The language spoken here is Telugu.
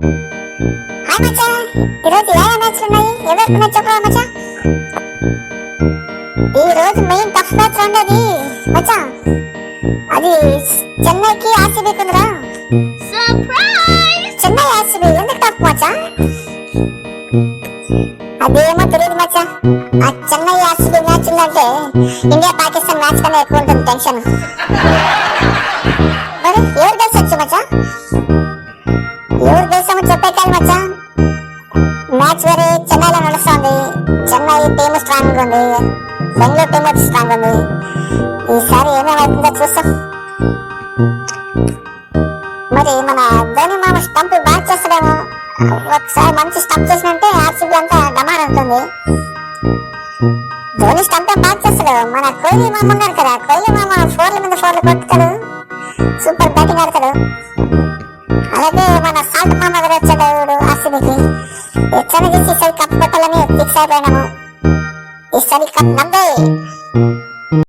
హాయ్ మచ్చా, ఈరోజు ఏ మ్యాచ్లు ఉన్నాయి? ఎవరికి మ్యాచ్ చెప్పరా మచ్చా? ఈ రోజు మెయిన్ టఫ్ మ్యాచ్ ఉండేది మచ్చా. అది చెన్నైకి ఆర్సీబీకి ఉందిరా. చెన్నై ఆర్సీబీ ఎందుకు టఫ్ మచ్చా? అదేమో తెలియదు మచ్చా. ఆ చెన్నై ఆర్సీబీ మ్యాచ్ ఉందంటే ఇండియా పాకిస్తాన్ మ్యాచ్ కన్నా ఎక్కువ ఉంటుంది టెన్షన్. మరి ఎవరు గెలిచొచ్చు మచ్చా? ఎవరు గెలిచామో చెప్పేకాలి మచ్చా. మ్యాచ్ వేరే చెన్నైలో నడుస్తుంది. చెన్నై టీమ్ స్ట్రాంగ్ ఉంది, బెంగళూరు టీమ్ స్ట్రాంగ్ ఉంది. ఈసారి ఏమేమవుతుందో చూస్తాం. మరి మన ధోని మామ స్టంప్ బాగా చేస్తాడేమో. ఒకసారి మంచి స్టంప్ చేసినంటే ఆర్సీబీ అంతా డమార్ ఉంటుంది. ధోని స్టంప్ బాగా చేస్తాడు. మన కోహ్లీ మామ ఉన్నాడు కదా, కోహ్లీ మామ ఫోర్ల మీద ఫోర్లు కొట్టుతాడు, సూపర్ బ్యాటింగ్ ఆడతాడు. అలాగే మన సాల్ట్ మామ కూడా వచ్చాడు ఆర్సీబీకి. ఎట్లా చేసి ఈసారి కప్ కొట్టాలని ఫిక్స్ అయిపోయినాము. ఈసారి కప్ నమ్మే.